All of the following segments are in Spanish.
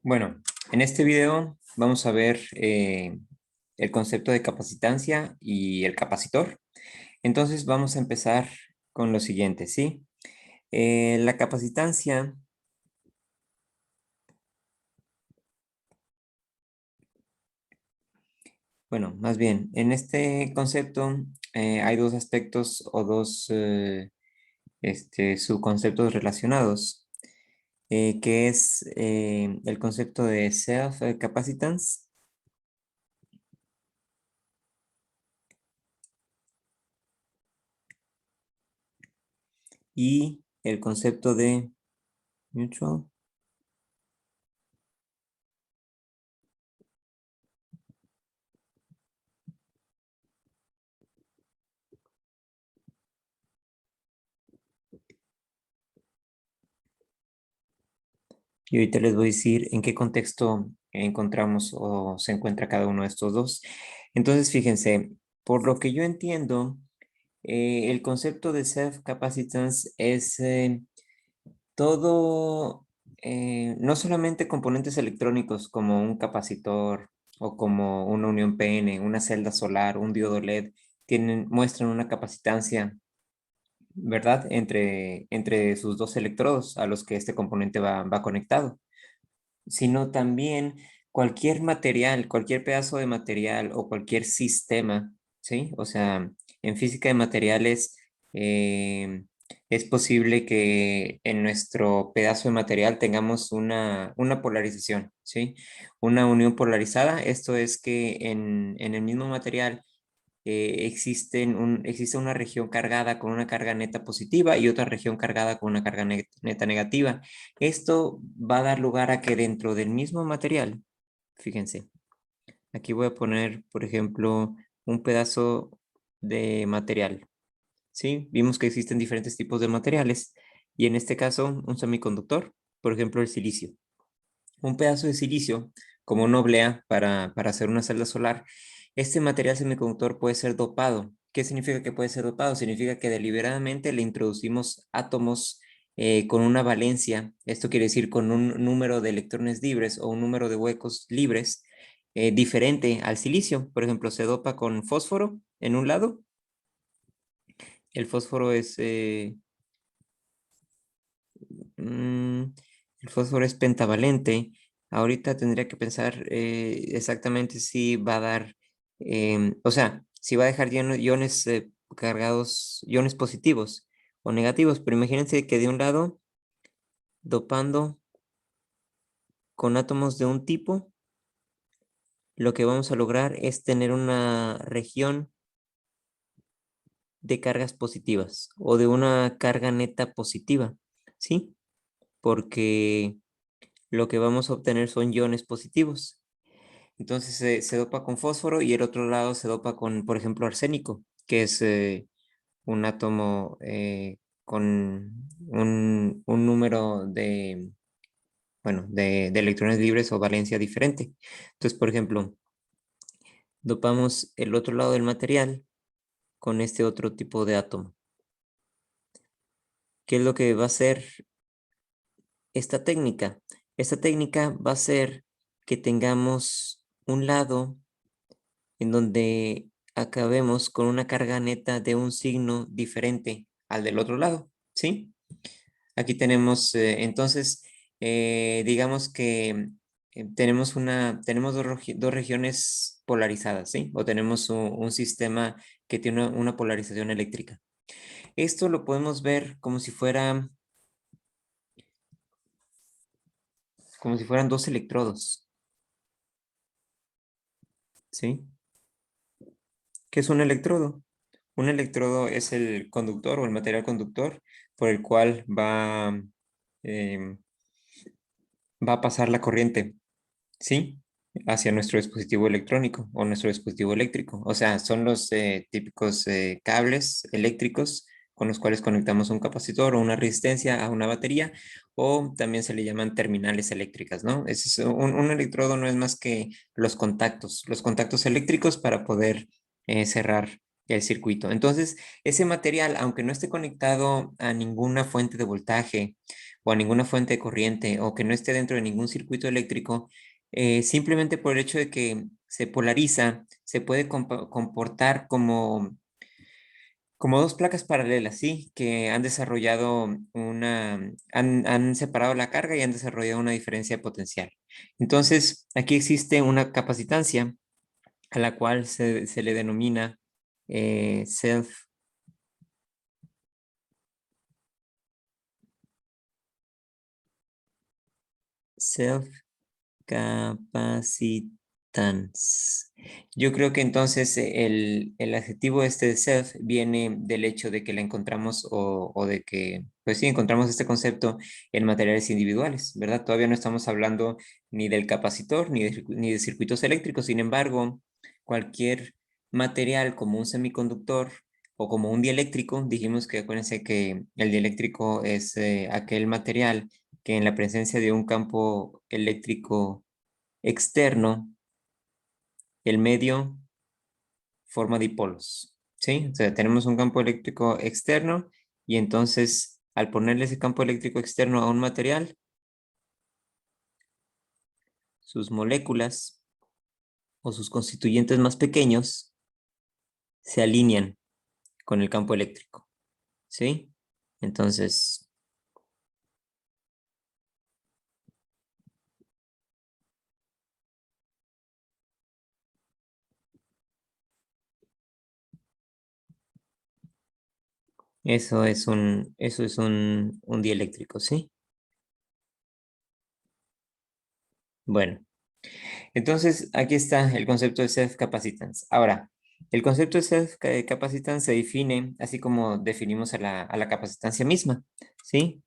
Bueno, en este video vamos a ver el concepto de capacitancia y el capacitor. Entonces vamos a empezar con lo siguiente, ¿sí? La capacitancia, bueno, más bien, en este concepto hay dos aspectos o dos subconceptos relacionados, que es el concepto de self-capacitance y el concepto de mutual. Y ahorita les voy a decir en qué contexto encontramos o se encuentra cada uno de estos dos. Entonces, fíjense, por lo que yo entiendo, el concepto de self-capacitance es todo, no solamente componentes electrónicos como un capacitor o como una unión PN, una celda solar, un diodo LED, muestran una capacitancia, ¿verdad? Entre sus dos electrodos a los que este componente va conectado, sino también cualquier material, cualquier pedazo de material o cualquier sistema, ¿sí? O sea, en física de materiales es posible que en nuestro pedazo de material tengamos una polarización, ¿sí? Una unión polarizada. Esto es que en el mismo material existe una región cargada con una carga neta positiva y otra región cargada con una carga neta negativa. Esto va a dar lugar a que dentro del mismo material, fíjense, aquí voy a poner, por ejemplo, un pedazo de material, ¿sí? Vimos que existen diferentes tipos de materiales y en este caso un semiconductor, por ejemplo, el silicio. Un pedazo de silicio como una oblea para hacer una celda solar. Este material semiconductor puede ser dopado. ¿Qué significa que puede ser dopado? Significa que deliberadamente le introducimos átomos con una valencia, esto quiere decir con un número de electrones libres o un número de huecos libres diferente al silicio. Por ejemplo, se dopa con fósforo en un lado. El fósforo mm, el fósforo es pentavalente. Ahorita tendría que pensar exactamente si va a dar, o sea, si va a dejar iones cargados, iones positivos o negativos, pero imagínense que de un lado, dopando con átomos de un tipo, lo que vamos a lograr es tener una región de cargas positivas o de una carga neta positiva, ¿sí? Porque lo que vamos a obtener son iones positivos. Entonces se dopa con fósforo y el otro lado se dopa con, por ejemplo, arsénico, que es un átomo con un número de, bueno, de electrones libres o valencia diferente. Entonces, por ejemplo, dopamos el otro lado del material con este otro tipo de átomo. ¿Qué es lo que va a hacer esta técnica? Esta técnica va a hacer que tengamos un lado en donde acabemos con una carga neta de un signo diferente al del otro lado, ¿sí? Aquí tenemos, entonces, digamos que tenemos dos regiones polarizadas, ¿sí? O tenemos un sistema que tiene una polarización eléctrica. Esto lo podemos ver como si fueran dos electrodos, ¿sí? ¿Qué es un electrodo? Un electrodo es el conductor o el material conductor por el cual em, va a pasar la corriente, ¿sí? Hacia nuestro dispositivo electrónico o nuestro dispositivo eléctrico. O sea, son los típicos cables eléctricos con los cuales conectamos un capacitor o una resistencia a una batería, o también se le llaman terminales eléctricas, ¿no? Un electrodo no es más que los contactos eléctricos para poder cerrar el circuito. Entonces, ese material, aunque no esté conectado a ninguna fuente de voltaje o a ninguna fuente de corriente o que no esté dentro de ningún circuito eléctrico, simplemente por el hecho de que se polariza, se puede comportar como dos placas paralelas, ¿sí? Que han desarrollado han separado la carga y han desarrollado una diferencia potencial. Entonces, aquí existe una capacitancia a la cual se le denomina self self-capacitance. Yo creo que entonces el adjetivo este de self viene del hecho de que la encontramos o de que, pues sí, encontramos este concepto en materiales individuales, ¿verdad? Todavía no estamos hablando ni del capacitor ni de circuitos eléctricos. Sin embargo, cualquier material como un semiconductor o como un dieléctrico, dijimos que acuérdense que el dieléctrico es aquel material que en la presencia de un campo eléctrico externo, el medio forma dipolos, ¿sí? O sea, tenemos un campo eléctrico externo y entonces al ponerle ese campo eléctrico externo a un material, sus moléculas o sus constituyentes más pequeños se alinean con el campo eléctrico, ¿sí? Entonces, eso es un dieléctrico, ¿sí? Bueno. Entonces, aquí está el concepto de self-capacitance. Ahora, el concepto de self-capacitance se define así como definimos a la capacitancia misma, ¿sí?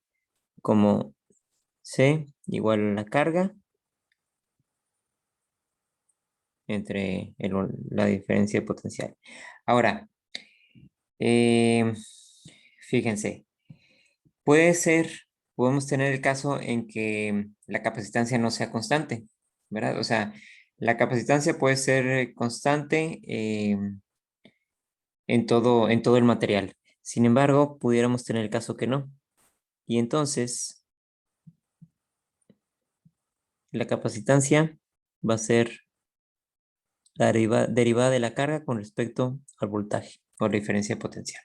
Como C igual a la carga entre la diferencia de potencial. Ahora, eh, fíjense, puede ser, podemos tener el caso en que la capacitancia no sea constante, ¿verdad? O sea, la capacitancia puede ser constante en todo el material. Sin embargo, pudiéramos tener el caso que no. Y entonces, la capacitancia va a ser la derivada de la carga con respecto al voltaje o la diferencia potencial.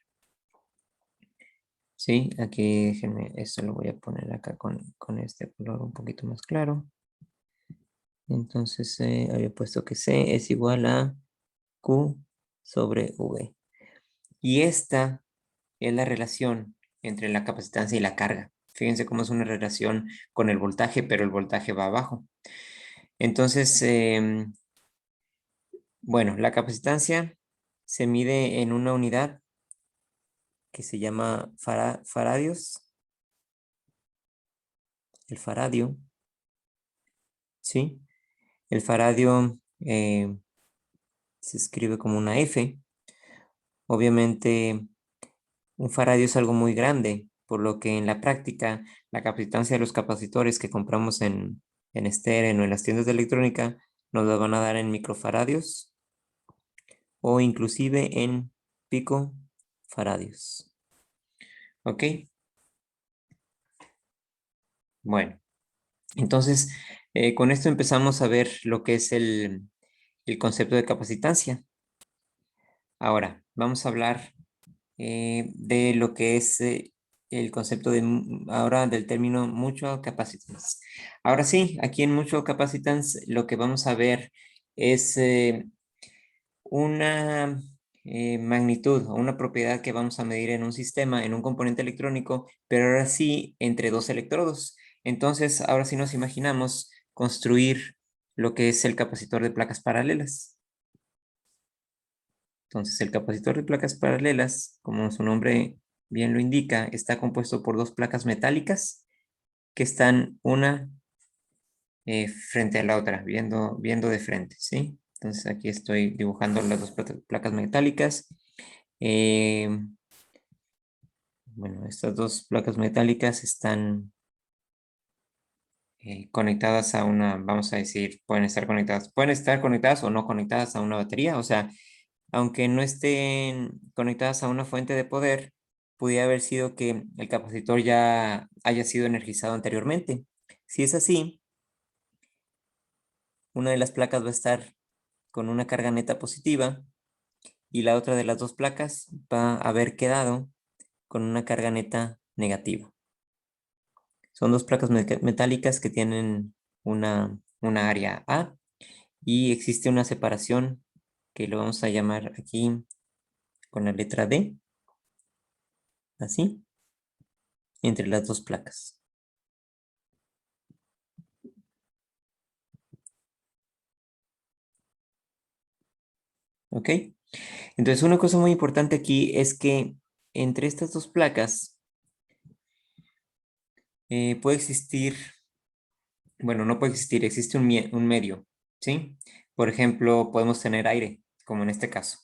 ¿Sí? Aquí déjenme, esto lo voy a poner acá con este color un poquito más claro. Entonces, había puesto que C es igual a Q sobre V. Y esta es la relación entre la capacitancia y la carga. Fíjense cómo es una relación con el voltaje, pero el voltaje va abajo. Entonces, bueno, la capacitancia se mide en una unidad que se llama faradios, el faradio, ¿sí? El faradio se escribe como una F. Obviamente, un faradio es algo muy grande, por lo que en la práctica la capacitancia de los capacitores que compramos en Steren o en las tiendas de electrónica nos la van a dar en microfaradios o inclusive en picofaradios. ¿Ok? Bueno, entonces con esto empezamos a ver lo que es el concepto de capacitancia. Ahora, vamos a hablar de lo que es el concepto ahora del término mutual capacitance. Ahora sí, aquí en mutual capacitance lo que vamos a ver es una magnitud o una propiedad que vamos a medir en un sistema, en un componente electrónico, pero ahora sí entre dos electrodos. Entonces, ahora sí nos imaginamos construir lo que es el capacitor de placas paralelas. Entonces, el capacitor de placas paralelas, como su nombre bien lo indica, está compuesto por dos placas metálicas que están una frente a la otra, viendo de frente, ¿sí? Entonces, aquí estoy dibujando las dos placas metálicas. Eh, bueno, estas dos placas metálicas están conectadas a una, vamos a decir, pueden estar conectadas o no conectadas a una batería, o sea, aunque no estén conectadas a una fuente de poder, pudiera haber sido que el capacitor ya haya sido energizado anteriormente. Si es así, una de las placas va a estar con una carga neta positiva y la otra de las dos placas va a haber quedado con una carga neta negativa. Son dos placas metálicas que tienen una área A y existe una separación que lo vamos a llamar aquí con la letra D, así, entre las dos placas. ¿Ok? Entonces una cosa muy importante aquí es que entre estas dos placas puede existir, bueno, no puede existir, existe un medio, ¿sí? Por ejemplo, podemos tener aire, como en este caso,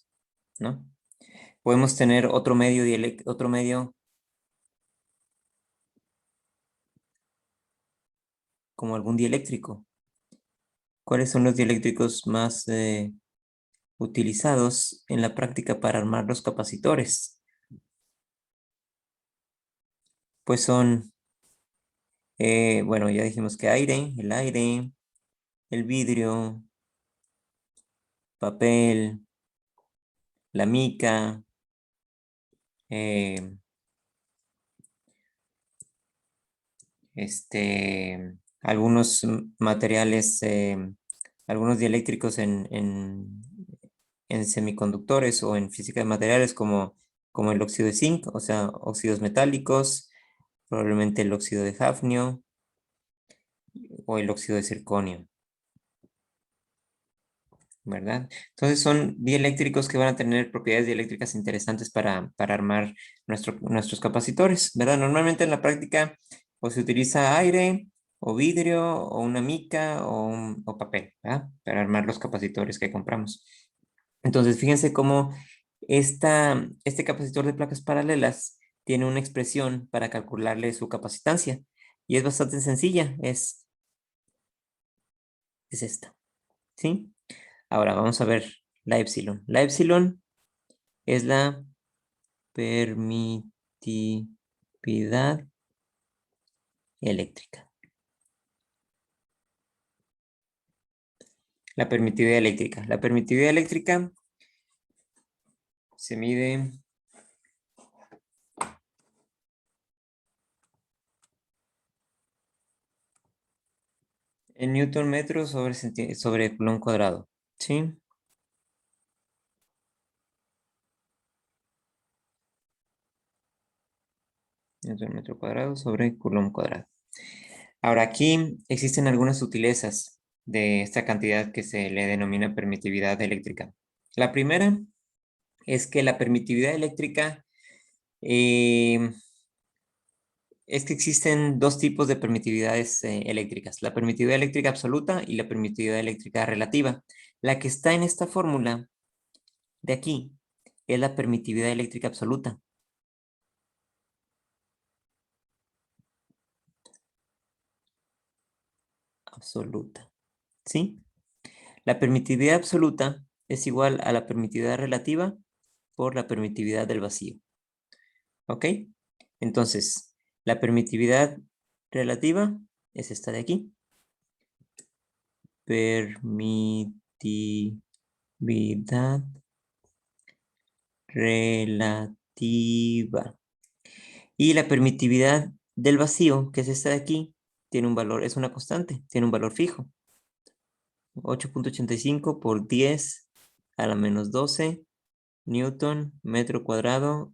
¿no? Podemos tener otro medio, como algún dieléctrico. ¿Cuáles son los dieléctricos más utilizados en la práctica para armar los capacitores? Pues son, bueno, ya dijimos que el aire, el vidrio, papel, la mica, eh, algunos materiales, algunos dieléctricos en semiconductores o en física de materiales como el óxido de zinc, o sea, óxidos metálicos, probablemente el óxido de hafnio o el óxido de circonio, ¿verdad? Entonces son dieléctricos que van a tener propiedades dieléctricas interesantes para armar nuestros capacitores, ¿verdad? Normalmente en la práctica o se utiliza aire o vidrio o una mica o papel, ¿verdad? Para armar los capacitores que compramos. Entonces fíjense cómo este capacitor de placas paralelas tiene una expresión para calcularle su capacitancia y es bastante sencilla, es esta, ¿sí? Ahora vamos a ver la epsilon. La epsilon es la permitividad eléctrica. La permitividad eléctrica. La permitividad eléctrica se mide en newton metro sobre coulomb cuadrado. ¿Sí? Newton metro cuadrado sobre coulomb cuadrado. Ahora aquí existen algunas sutilezas de esta cantidad que se le denomina permitividad eléctrica. La primera es que la permitividad eléctrica es que existen dos tipos de permitividades eléctricas, la permitividad eléctrica absoluta y la permitividad eléctrica relativa. La que está en esta fórmula de aquí es la permitividad eléctrica absoluta. Absoluta, ¿sí? La permitividad absoluta es igual a la permitividad relativa por la permitividad del vacío. ¿Ok? Entonces, la permitividad relativa es esta de aquí. Permitividad relativa. Y la permitividad del vacío, que es esta de aquí, tiene un valor, es una constante, tiene un valor fijo. 8.85 por 10 a la menos 12 newton metro cuadrado,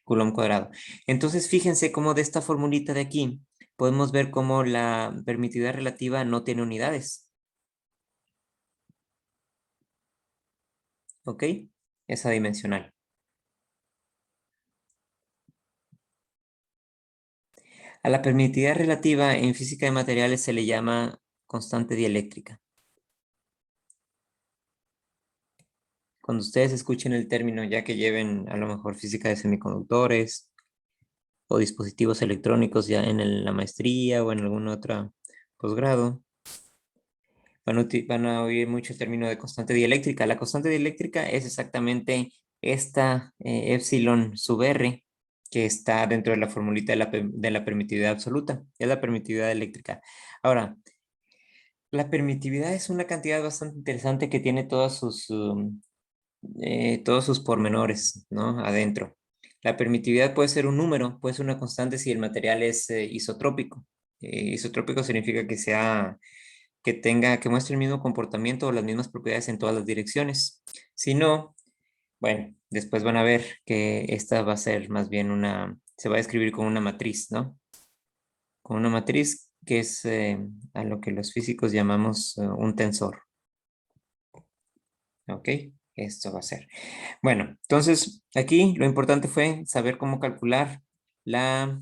coulomb cuadrado. Entonces, fíjense cómo de esta formulita de aquí podemos ver cómo la permitividad relativa no tiene unidades. ¿Ok? Es adimensional. A la permitividad relativa en física de materiales se le llama constante dieléctrica. Cuando ustedes escuchen el término, ya que lleven a lo mejor física de semiconductores o dispositivos electrónicos ya en la maestría o en algún otro posgrado, van a oír mucho el término de constante dieléctrica. La constante dieléctrica es exactamente esta epsilon sub r que está dentro de la formulita de la permitividad absoluta. Es la permitividad eléctrica. Ahora, la permitividad es una cantidad bastante interesante que tiene todos sus pormenores, ¿no? Adentro. La permitividad puede ser un número, puede ser una constante si el material es isotrópico. Isotrópico significa que muestre el mismo comportamiento o las mismas propiedades en todas las direcciones. Si no, bueno, después van a ver que esta va a ser más bien se va a escribir con una matriz, ¿no? Con una matriz que es a lo que los físicos llamamos un tensor. ¿Ok? Esto va a ser. Bueno, entonces aquí lo importante fue saber cómo calcular la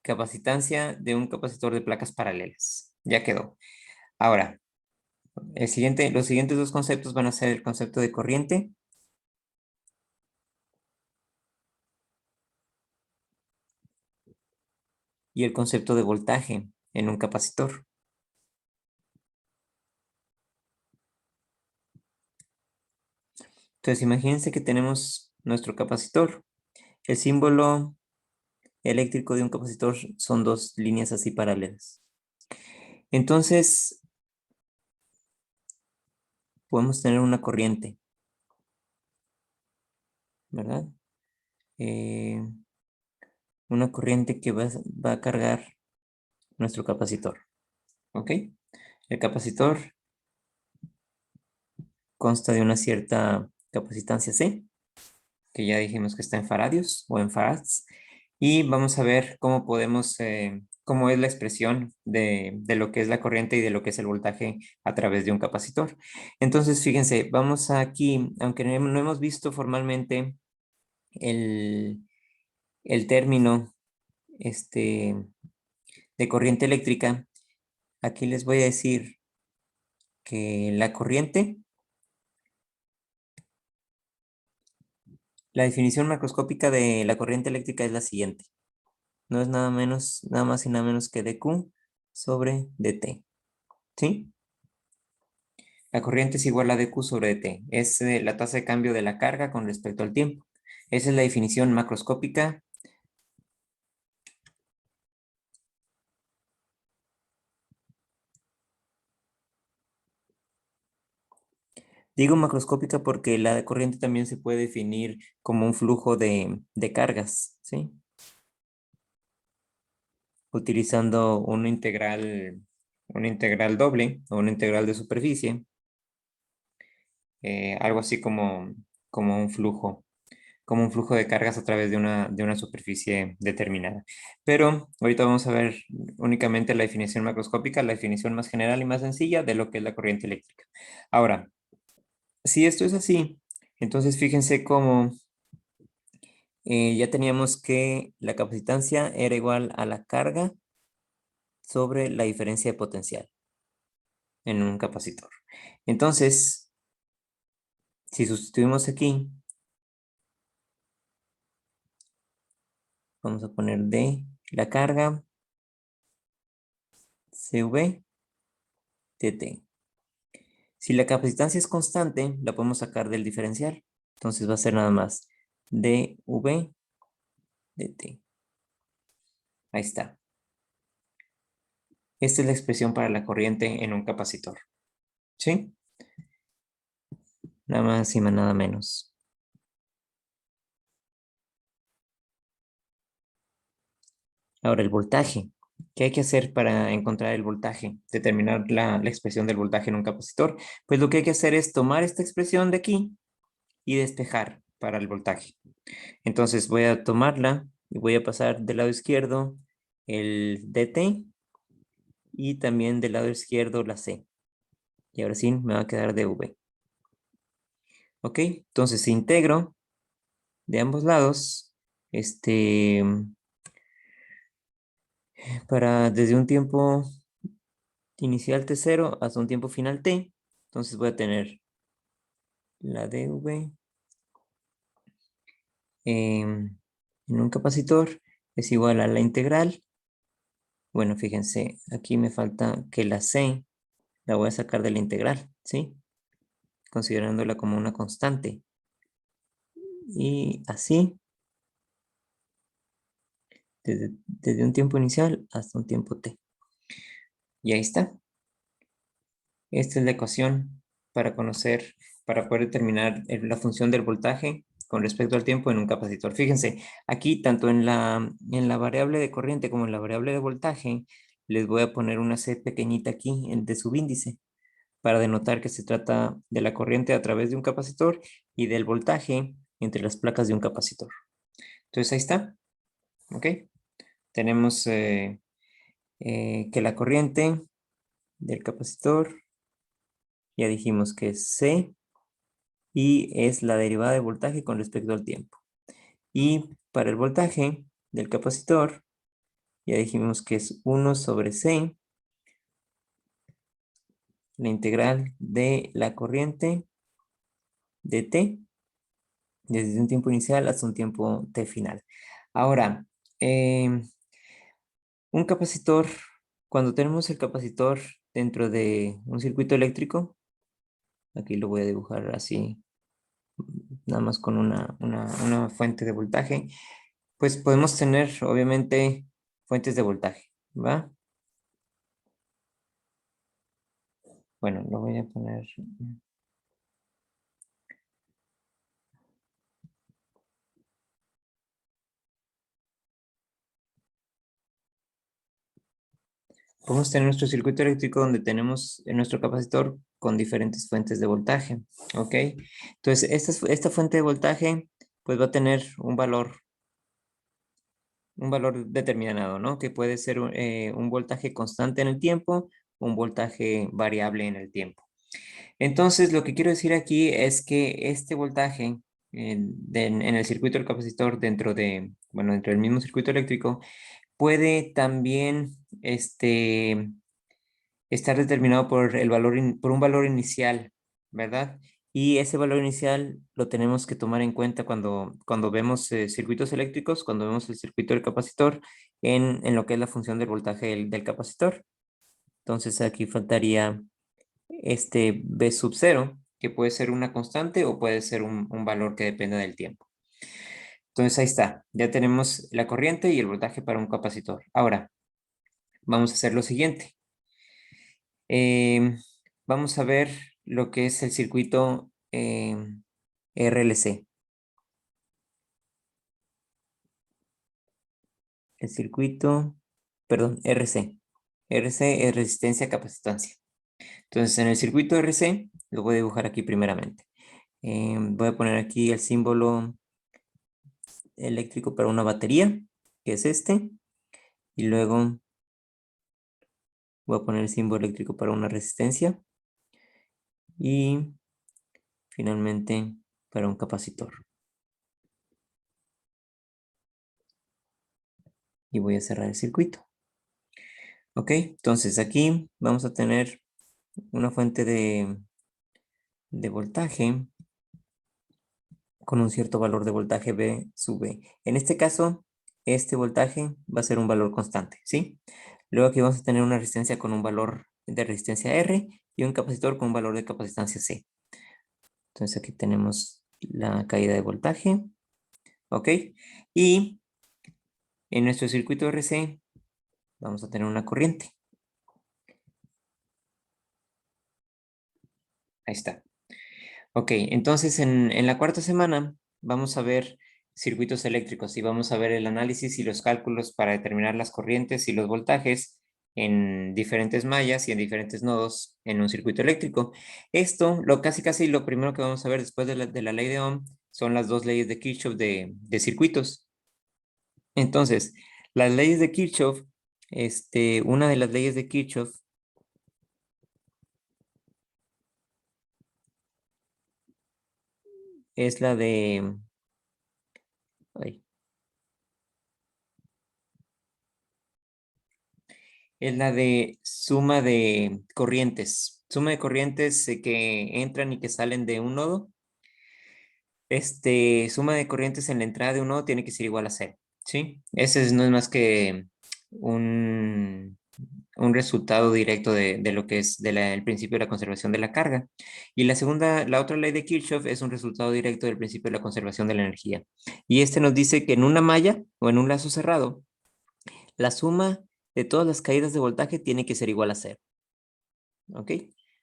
capacitancia de un capacitor de placas paralelas. Ya quedó. Ahora, los siguientes dos conceptos van a ser el concepto de corriente y el concepto de voltaje en un capacitor. Entonces, imagínense que tenemos nuestro capacitor. El símbolo eléctrico de un capacitor son dos líneas así paralelas. Entonces, podemos tener una corriente, ¿verdad? Una corriente que va a cargar nuestro capacitor. ¿Ok? El capacitor consta de una cierta capacitancia C, que ya dijimos que está en faradios o en farads. Y vamos a ver cómo cómo es la expresión de lo que es la corriente y de lo que es el voltaje a través de un capacitor. Entonces, fíjense, vamos aquí, aunque no hemos visto formalmente el, el término de corriente eléctrica, aquí les voy a decir que la corriente, la definición macroscópica de la corriente eléctrica es la siguiente. No es nada más y nada menos que dQ sobre dt. ¿Sí? La corriente es igual a dQ sobre dt. Es la tasa de cambio de la carga con respecto al tiempo. Esa es la definición macroscópica. Digo macroscópica porque la corriente también se puede definir como un flujo de cargas, ¿sí? Utilizando una integral doble o una integral de superficie, algo así como como un flujo de cargas a través de una superficie determinada. Pero ahorita vamos a ver únicamente la definición macroscópica, la definición más general y más sencilla de lo que es la corriente eléctrica. Ahora, si esto es así, entonces fíjense cómo ya teníamos que la capacitancia era igual a la carga sobre la diferencia de potencial en un capacitor. Entonces, si sustituimos aquí, vamos a poner D la carga CV dt. Si la capacitancia es constante, la podemos sacar del diferencial. Entonces va a ser nada más dV dt. Ahí está. Esta es la expresión para la corriente en un capacitor. ¿Sí? Nada más y nada menos. Ahora el voltaje. ¿Qué hay que hacer para encontrar el voltaje? Determinar la expresión del voltaje en un capacitor. Pues lo que hay que hacer es tomar esta expresión de aquí y despejar para el voltaje. Entonces voy a tomarla y voy a pasar del lado izquierdo el dt y también del lado izquierdo la c. Y ahora sí me va a quedar dv. Ok, entonces si integro de ambos lados, desde un tiempo inicial t0 hasta un tiempo final t, entonces voy a tener la dv en un capacitor es igual a la integral. Bueno, fíjense, aquí me falta que la c la voy a sacar de la integral, ¿sí? Considerándola como una constante. Y así, desde un tiempo inicial hasta un tiempo t. Y ahí está. Esta es la ecuación para para poder determinar la función del voltaje con respecto al tiempo en un capacitor. Fíjense, aquí tanto en la variable de corriente como en la variable de voltaje, les voy a poner una C pequeñita aquí de subíndice para denotar que se trata de la corriente a través de un capacitor y del voltaje entre las placas de un capacitor. Entonces ahí está, ¿ok? Tenemos que la corriente del capacitor, ya dijimos que es C, y es la derivada de voltaje con respecto al tiempo. Y para el voltaje del capacitor, ya dijimos que es 1 sobre C, la integral de la corriente de T, desde un tiempo inicial hasta un tiempo T final. Ahora, un capacitor, cuando tenemos el capacitor dentro de un circuito eléctrico, aquí lo voy a dibujar así, nada más con una fuente de voltaje, pues podemos tener obviamente fuentes de voltaje, ¿va? Bueno, lo voy a poner. Podemos tener nuestro circuito eléctrico donde tenemos nuestro capacitor con diferentes fuentes de voltaje, ¿ok? Entonces, esta fuente de voltaje pues va a tener un valor determinado, ¿no? Que puede ser un voltaje constante en el tiempo, un voltaje variable en el tiempo. Entonces, lo que quiero decir aquí es que este voltaje en el circuito del capacitor bueno, dentro del mismo circuito eléctrico, puede también estar determinado por por un valor inicial, ¿verdad? Y ese valor inicial lo tenemos que tomar en cuenta cuando vemos circuitos eléctricos, cuando vemos el circuito del capacitor en lo que es la función del voltaje del capacitor. Entonces aquí faltaría este B sub 0, que puede ser una constante o puede ser un valor que dependa del tiempo. Entonces ahí está, ya tenemos la corriente y el voltaje para un capacitor. Ahora, vamos a hacer lo siguiente. Vamos a ver lo que es el circuito RLC. El circuito, perdón, RC. RC es resistencia a capacitancia. Entonces, en el circuito RC, lo voy a dibujar aquí primeramente. Voy a poner aquí el símbolo eléctrico para una batería, que es este. Y luego voy a poner el símbolo eléctrico para una resistencia. Y finalmente para un capacitor. Y voy a cerrar el circuito. Ok, entonces aquí vamos a tener una fuente de voltaje con un cierto valor de voltaje B sub B. En este caso, este voltaje va a ser un valor constante, ¿sí? Luego aquí vamos a tener una resistencia con un valor de resistencia R y un capacitor con un valor de capacitancia C. Entonces aquí tenemos la caída de voltaje, ¿ok? Y en nuestro circuito RC vamos a tener una corriente. Ahí está. Ok, entonces en la cuarta semana vamos a ver circuitos eléctricos y vamos a ver el análisis y los cálculos para determinar las corrientes y los voltajes en diferentes mallas y en diferentes nodos en un circuito eléctrico. Esto, casi lo primero que vamos a ver después de la ley de Ohm son las dos leyes de Kirchhoff de circuitos. Entonces, las leyes de Kirchhoff, una de las leyes de Kirchhoff es la de... ay, es la de suma de corrientes. Suma de corrientes que entran y que salen de un nodo. Suma de corrientes en la entrada de un nodo tiene que ser igual a cero, ¿sí? No es más que un, un resultado directo de lo que es el principio de la conservación de la carga. Y la otra ley de Kirchhoff es un resultado directo del principio de la conservación de la energía. Y este nos dice que en una malla o en un lazo cerrado, la suma de todas las caídas de voltaje tiene que ser igual a cero. ¿Ok?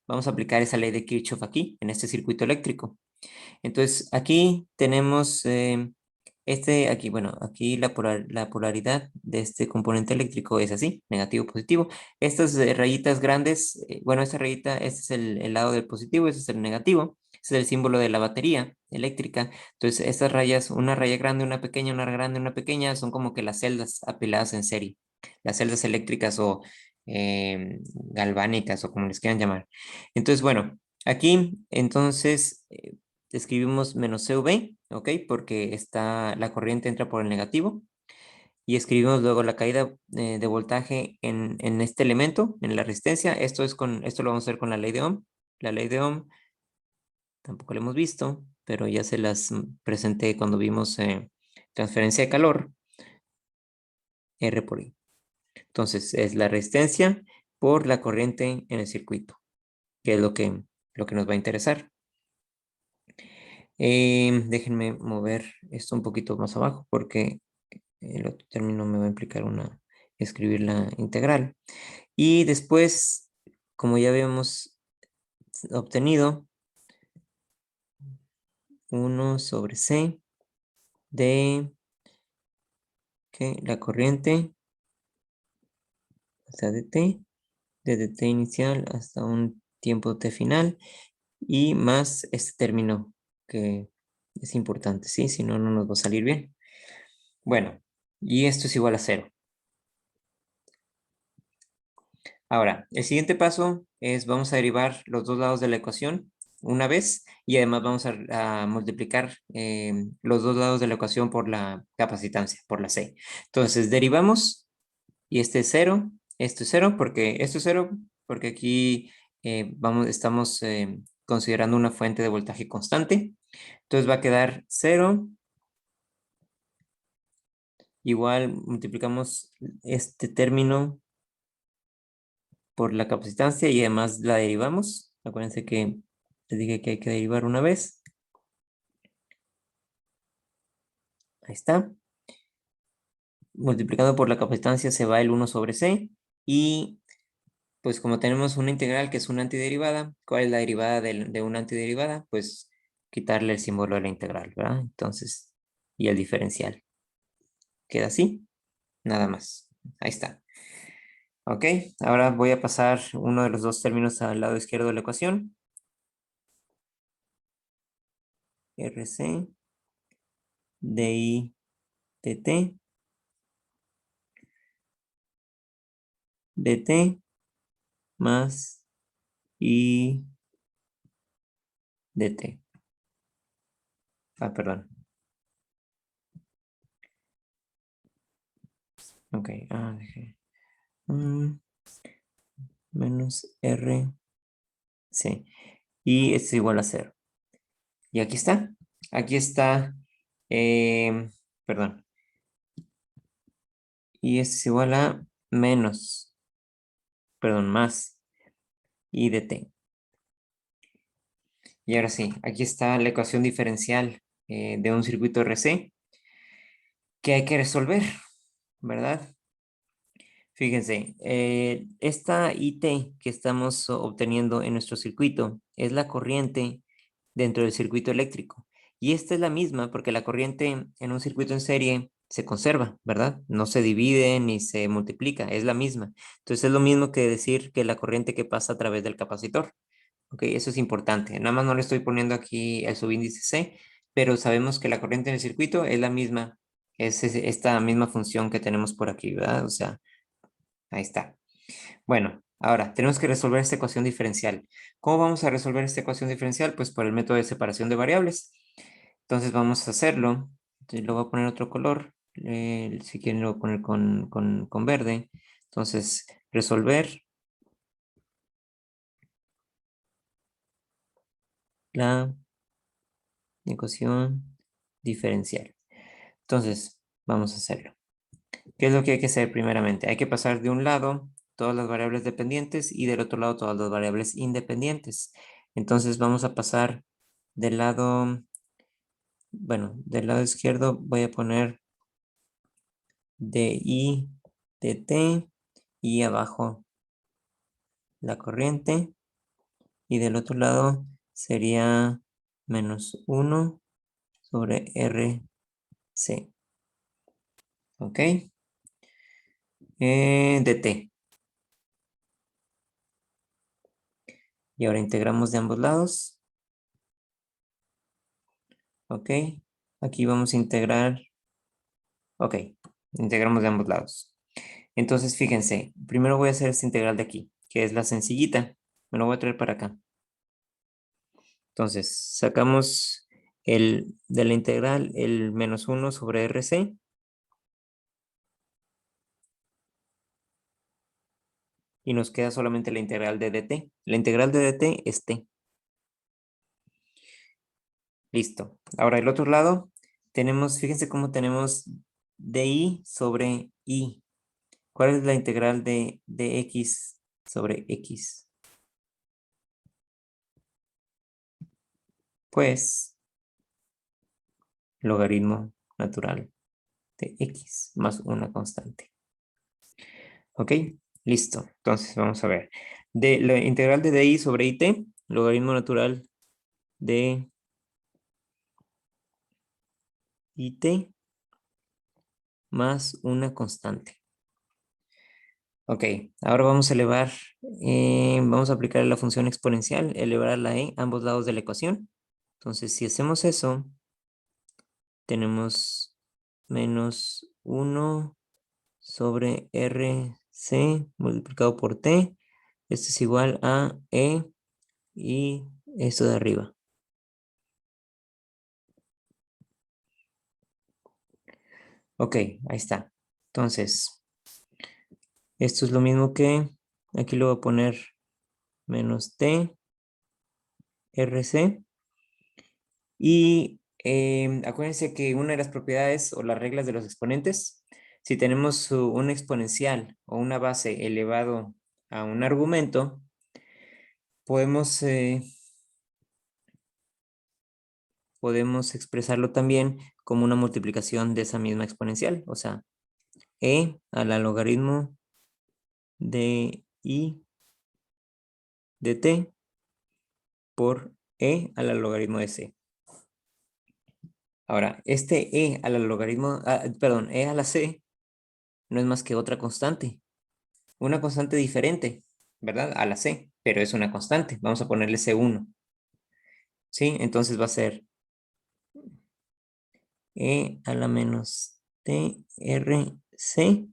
Vamos a aplicar esa ley de Kirchhoff aquí, en este circuito eléctrico. Entonces, aquí tenemos aquí, bueno, aquí la polaridad de este componente eléctrico es así, negativo, positivo. Estas rayitas grandes, bueno, esta rayita, este es el lado del positivo, este es el negativo, este es el símbolo de la batería eléctrica. Entonces, estas rayas, una raya grande, una pequeña, una grande, una pequeña, son como que las celdas apiladas en serie, las celdas eléctricas o galvánicas o como les quieran llamar. Entonces, bueno, aquí, entonces, escribimos menos CV, ¿ok? Porque la corriente entra por el negativo. Y escribimos luego la caída de voltaje en este elemento, en la resistencia. Esto lo vamos a hacer con la ley de Ohm. La ley de Ohm tampoco la hemos visto, pero ya se las presenté cuando vimos transferencia de calor, R por I. Entonces, es la resistencia por la corriente en el circuito, que es lo que nos va a interesar. Déjenme mover esto un poquito más abajo porque el otro término me va a implicar escribir la integral. Y después, como ya habíamos obtenido, 1 sobre C de la corriente hasta dt, desde t inicial hasta un tiempo t final, y más este término que es importante, ¿sí? Si no, no nos va a salir bien. Bueno, y esto es igual a 0. Ahora, el siguiente paso es vamos a derivar los dos lados de la ecuación una vez y además vamos a multiplicar los dos lados de la ecuación por la capacitancia, por la C. Entonces, derivamos y este es 0, esto es 0 porque esto es 0 porque aquí estamos considerando una fuente de voltaje constante. Entonces va a quedar 0 igual multiplicamos este término por la capacitancia y además la derivamos. Acuérdense que les dije que hay que derivar una vez. Ahí está. Multiplicando por la capacitancia se va el 1 sobre C. Y pues como tenemos una integral que es una antiderivada, ¿cuál es la derivada de una antiderivada? Pues quitarle el símbolo de la integral, ¿verdad? Entonces, y el diferencial. Queda así, nada más. Ahí está. Ok, ahora voy a pasar uno de los dos términos al lado izquierdo de la ecuación. RC DI dt dt más I dt. Ah, perdón. Ok, dejé. Menos R, C. Y es igual a 0. Y aquí está. Aquí está. Perdón. Y es igual a menos. Perdón, más I de t. Y ahora sí, aquí está la ecuación diferencial de un circuito RC que hay que resolver, ¿verdad? Fíjense, esta IT que estamos obteniendo en nuestro circuito es la corriente dentro del circuito eléctrico. Y esta es la misma porque la corriente en un circuito en serie se conserva, ¿verdad? No se divide ni se multiplica, es la misma. Entonces es lo mismo que decir que la corriente que pasa a través del capacitor. Ok, eso es importante. Nada más no le estoy poniendo aquí el subíndice C, pero sabemos que la corriente en el circuito es la misma, es esta misma función que tenemos por aquí, ¿verdad? O sea, ahí está. Bueno, ahora tenemos que resolver esta ecuación diferencial. ¿Cómo vamos a resolver esta ecuación diferencial? Pues por el método de separación de variables. Entonces vamos a hacerlo. Entonces, lo voy a poner otro color. Si quieren lo voy a poner con verde. Entonces, resolver la ecuación diferencial. Entonces, vamos a hacerlo. ¿Qué es lo que hay que hacer primeramente? Hay que pasar de un lado todas las variables dependientes y del otro lado todas las variables independientes. Entonces vamos a pasar del lado, bueno, del lado izquierdo voy a poner DI dt y abajo la corriente. Y del otro lado sería -1 sobre RC. ¿Ok? dt. Y ahora integramos de ambos lados. ¿Ok? Aquí vamos a integrar. Ok, integramos de ambos lados. Entonces, fíjense, primero voy a hacer esta integral de aquí, que es la sencillita. Me lo voy a traer para acá. Entonces, sacamos de la integral el -1 sobre RC. Y nos queda solamente la integral de dt. La integral de dt es t. Listo. Ahora, el otro lado, tenemos, fíjense cómo tenemos di sobre i. ¿Cuál es la integral de x sobre x? Pues, logaritmo natural de x más una constante. ¿Ok? Listo. Entonces, vamos a ver. De la integral de di sobre it, logaritmo natural de it más una constante. Ok, ahora vamos a elevar, vamos a aplicar la función exponencial, elevar a la e ambos lados de la ecuación. Entonces, si hacemos eso, tenemos -1 sobre RC multiplicado por T. Esto es igual a E y esto de arriba. Ok, ahí está. Entonces, esto es lo mismo que, aquí lo voy a poner -T RC. Y acuérdense que una de las propiedades o las reglas de los exponentes, si tenemos un exponencial o una base elevado a un argumento, podemos, podemos expresarlo también como una multiplicación de esa misma exponencial. O sea, e a la logaritmo de i de t por e a la logaritmo de c. Ahora, este e a la logaritmo, perdón, e a la c no es más que otra constante. Una constante diferente, ¿verdad? A la C, pero es una constante. Vamos a ponerle C1. ¿Sí? Entonces va a ser E a la menos TRC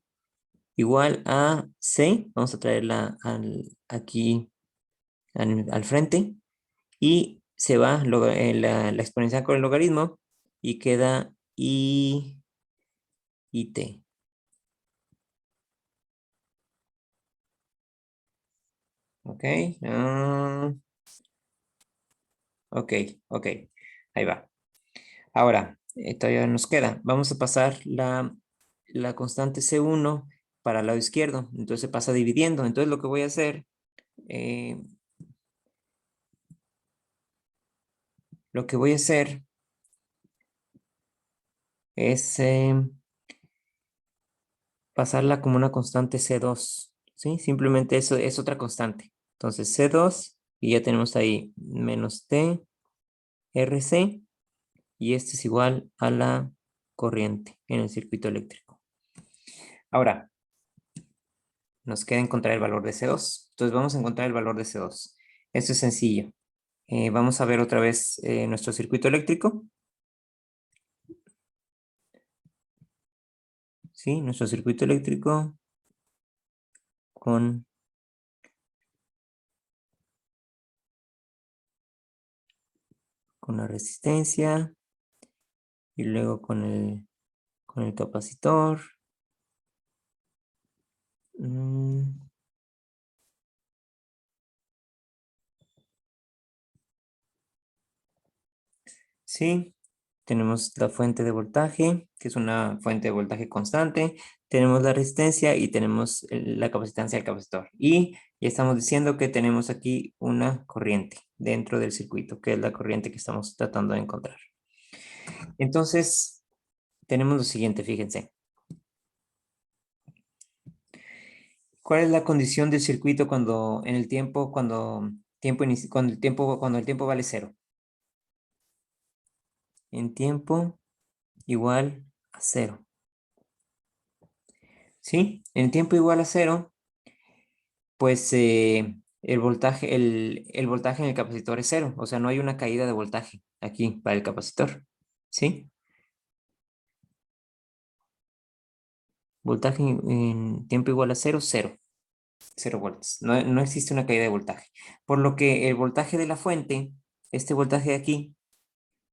igual a C. Vamos a traerla aquí al frente. Y se va la exponencial con el logaritmo y queda I T. Ok. Ok, ok. Ahí va. Ahora, todavía nos queda. Vamos a pasar la constante C1 para el lado izquierdo. Entonces se pasa dividiendo. Entonces lo que voy a hacer, eh, lo que voy a hacer es pasarla como una constante C2. ¿Sí? Simplemente eso es otra constante. Entonces C2 y ya tenemos ahí menos T RC y este es igual a la corriente en el circuito eléctrico. Ahora, nos queda encontrar el valor de C2. Entonces vamos a encontrar el valor de C2. Esto es sencillo. Vamos a ver otra vez nuestro circuito eléctrico. Sí, nuestro circuito eléctrico con la resistencia y luego con el capacitor. Sí, tenemos la fuente de voltaje, que es una fuente de voltaje constante, tenemos la resistencia y tenemos la capacitancia del capacitor. Y ya estamos diciendo que tenemos aquí una corriente dentro del circuito, que es la corriente que estamos tratando de encontrar. Entonces, tenemos lo siguiente, fíjense. ¿Cuál es la condición del circuito cuando en el tiempo, cuando el tiempo vale 0? En tiempo igual a 0. ¿Sí? En tiempo igual a 0, pues el voltaje en el capacitor es 0. O sea, no hay una caída de voltaje aquí para el capacitor. ¿Sí? Voltaje en tiempo igual a 0, 0. 0 volts. No existe una caída de voltaje. Por lo que el voltaje de la fuente, este voltaje de aquí,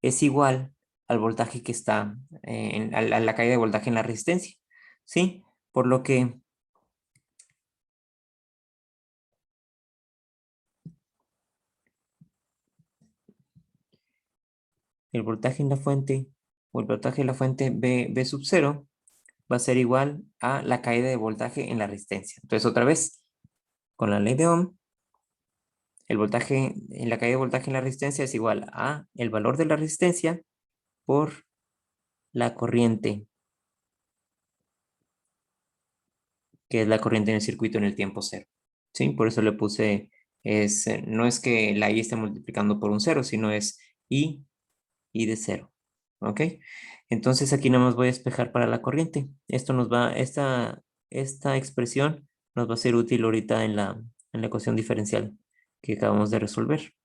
es igual al voltaje que está, a la caída de voltaje en la resistencia. ¿Sí? Por lo que el voltaje en la fuente, o el voltaje de la fuente B sub 0, va a ser igual a la caída de voltaje en la resistencia. Entonces, otra vez, con la ley de Ohm, el voltaje en la caída de voltaje en la resistencia es igual a el valor de la resistencia por la corriente, que es la corriente en el circuito en el tiempo 0. ¿Sí? Por eso le puse, no es que la I esté multiplicando por un 0, sino es I de 0. ¿Ok? Entonces aquí nada más voy a despejar para la corriente. Esta expresión nos va a ser útil ahorita en la ecuación diferencial que acabamos de resolver.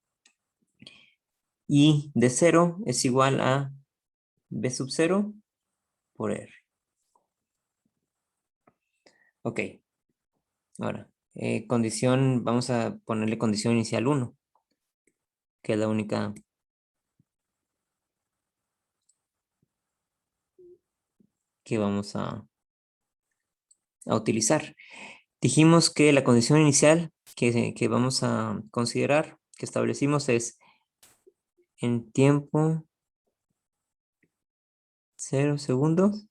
I de 0 es igual a B sub 0 por R. Ok. Ahora, vamos a ponerle condición inicial 1, que es la única que vamos a utilizar. Dijimos que la condición inicial que vamos a considerar, que establecimos, es en tiempo 0 segundos,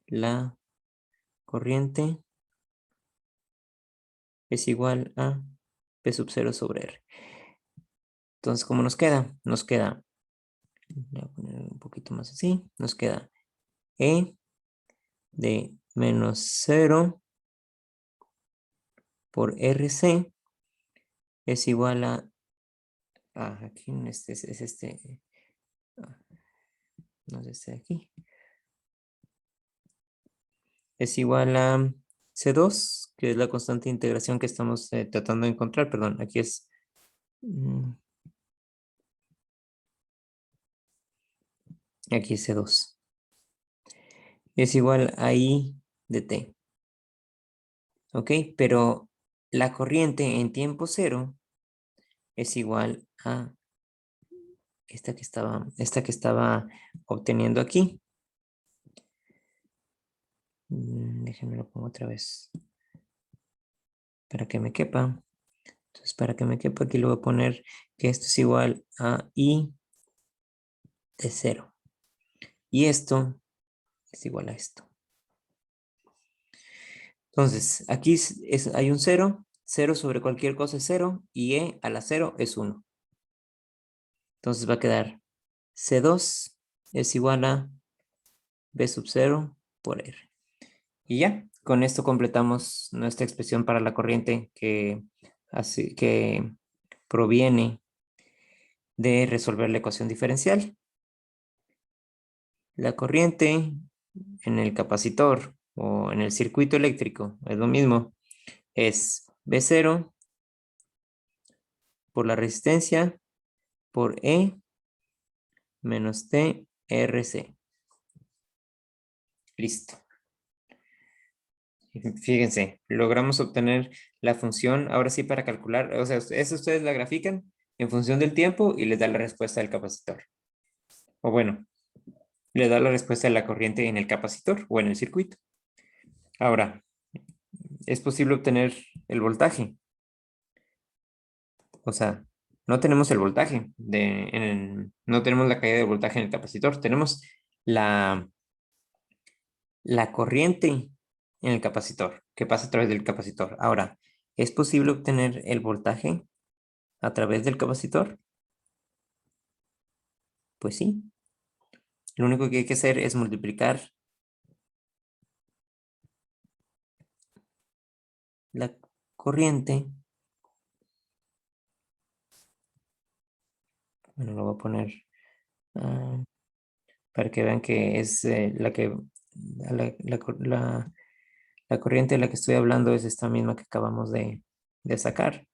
la corriente es igual a P sub 0 sobre R. Entonces, ¿cómo nos queda? Nos queda, voy a poner un poquito más así, nos queda E de menos 0 por RC es igual aquí es este, no es este de aquí, es igual a C2, que es la constante de integración que estamos tratando de encontrar, perdón, aquí es, aquí es C2, es igual a I de T, ¿ok? Pero la corriente en tiempo 0 es igual a esta que estaba obteniendo aquí. Déjenme lo pongo otra vez para que me quepa. Entonces, para que me quepa, aquí le voy a poner que esto es igual a I de 0. Y esto es igual a esto. Entonces, aquí hay un 0. 0 sobre cualquier cosa es 0. Y E a la 0 es 1. Entonces va a quedar C2 es igual a B sub 0 por R. Y ya, con esto completamos nuestra expresión para la corriente que proviene de resolver la ecuación diferencial. La corriente en el capacitor o en el circuito eléctrico es lo mismo. Es B0 por la resistencia por E menos T RC. Listo. Fíjense, logramos obtener la función, ahora sí para calcular, o sea, eso ustedes la grafican en función del tiempo y les da la respuesta del capacitor. O bueno, le da la respuesta de la corriente en el capacitor o en el circuito. Ahora, es posible obtener el voltaje. O sea, no tenemos el voltaje, no tenemos la caída de voltaje en el capacitor, tenemos la, la corriente en el capacitor, que pasa a través del capacitor. Ahora, ¿es posible obtener el voltaje a través del capacitor? Pues sí. Lo único que hay que hacer es multiplicar la corriente. Bueno, lo voy a poner para que vean que es la corriente de la que estoy hablando es esta misma que acabamos de sacar.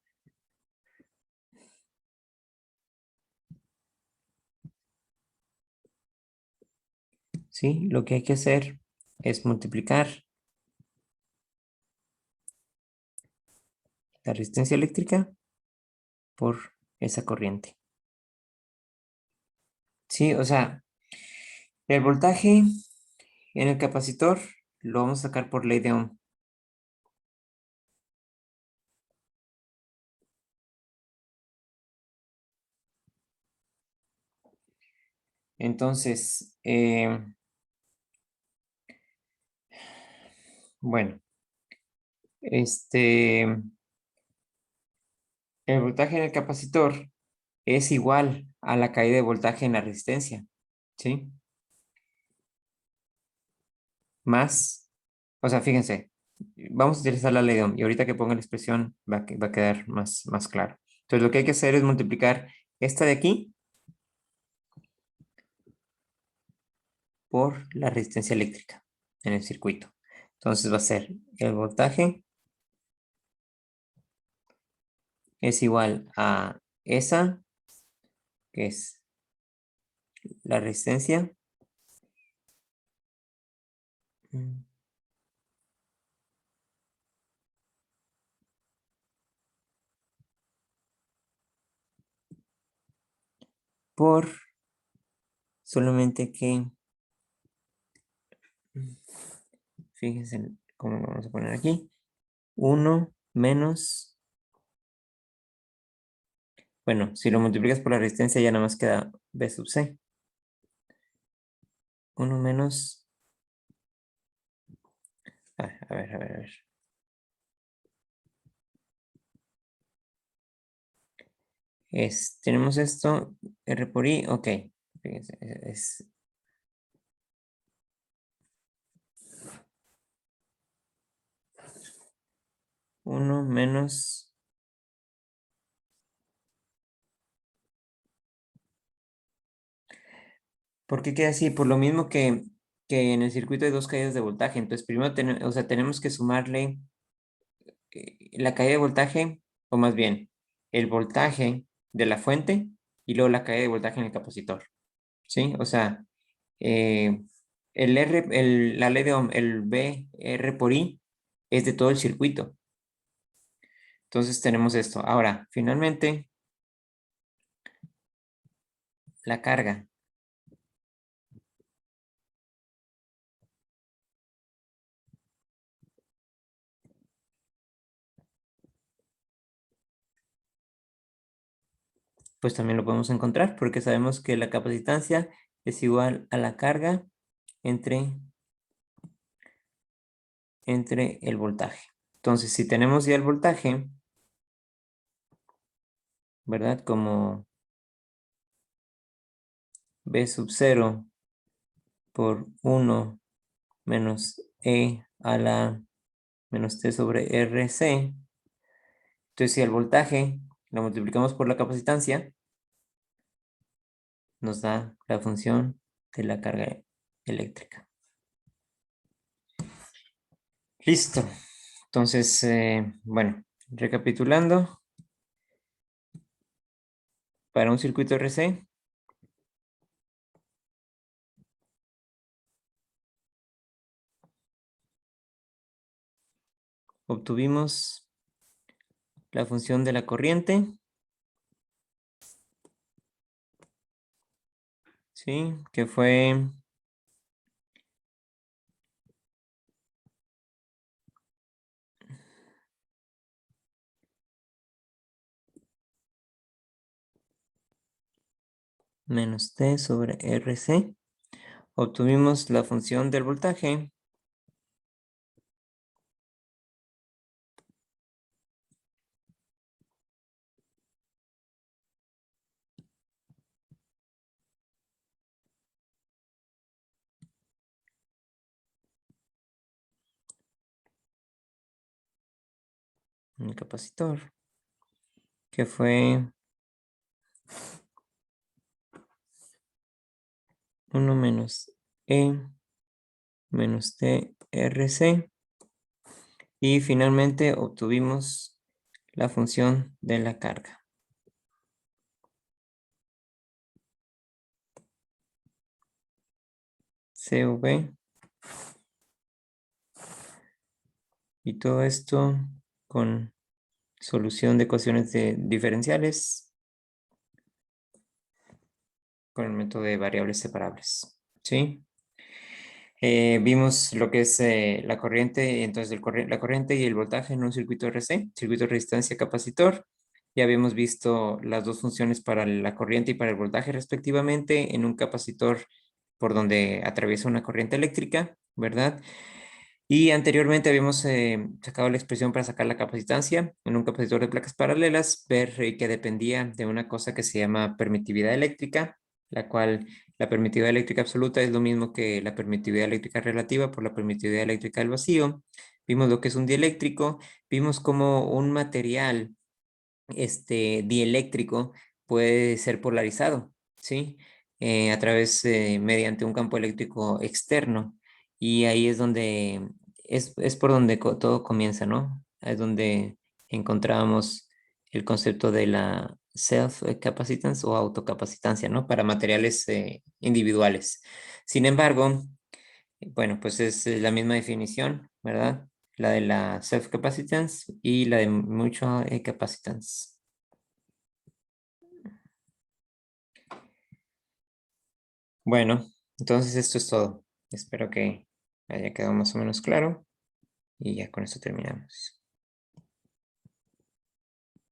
¿Sí? Lo que hay que hacer es multiplicar la resistencia eléctrica por esa corriente. Sí, o sea, el voltaje en el capacitor lo vamos a sacar por ley de Ohm. Entonces, bueno, el voltaje en el capacitor es igual a la caída de voltaje en la resistencia, ¿sí? Más, o sea, fíjense, vamos a utilizar la ley de Ohm y ahorita que ponga la expresión va a quedar más claro. Entonces, lo que hay que hacer es multiplicar esta de aquí por la resistencia eléctrica en el circuito. Entonces va a ser el voltaje es igual a esa, que es la resistencia, por solamente que, fíjense cómo lo vamos a poner aquí, 1 menos, bueno, si lo multiplicas por la resistencia ya nada más queda B sub C. 1 menos, a ver. Tenemos esto, R por I, ok. Fíjense, es 1 menos, ¿por qué queda así? Por lo mismo que en el circuito hay dos caídas de voltaje. Entonces, primero o sea, tenemos que sumarle la caída de voltaje, o más bien, el voltaje de la fuente y luego la caída de voltaje en el capacitor. ¿Sí? O sea, eh, la ley de Ohm, el B R por I, es de todo el circuito. Entonces tenemos esto. Ahora, finalmente, la carga. Pues también lo podemos encontrar porque sabemos que la capacitancia es igual a la carga entre el voltaje. Entonces, si tenemos ya el voltaje, ¿verdad? Como B sub 0 por 1 menos E a la menos T sobre RC. Entonces, si el voltaje lo multiplicamos por la capacitancia, nos da la función de la carga eléctrica. Listo. Entonces, bueno, recapitulando, para un circuito RC, obtuvimos la función de la corriente, ¿sí? Que fue menos T sobre RC. Obtuvimos la función del voltaje. En el capacitor, que fue 1 menos E menos T RC. Y finalmente obtuvimos la función de la carga. CV. Y todo esto con solución de ecuaciones diferenciales con el método de variables separables. ¿Sí? Vimos lo que es la corriente, entonces la corriente y el voltaje en un circuito RC, circuito de resistencia capacitor. Ya habíamos visto las dos funciones para la corriente y para el voltaje respectivamente en un capacitor por donde atraviesa una corriente eléctrica, ¿verdad? Y anteriormente habíamos sacado la expresión para sacar la capacitancia en un capacitor de placas paralelas, ver que dependía de una cosa que se llama permitividad eléctrica, la cual la permitividad eléctrica absoluta es lo mismo que la permitividad eléctrica relativa por la permitividad eléctrica del vacío. Vimos lo que es un dieléctrico, vimos cómo un material dieléctrico puede ser polarizado, ¿sí? A través, mediante un campo eléctrico externo. Y ahí es donde, es por donde todo comienza, ¿no? Es donde encontramos el concepto de la self-capacitance o autocapacitancia, ¿no? Para materiales individuales. Sin embargo, bueno, pues es la misma definición, ¿verdad? La de la self-capacitance y la de mutual capacitance. Bueno, entonces esto es todo. Espero que haya quedado más o menos claro y ya con esto terminamos.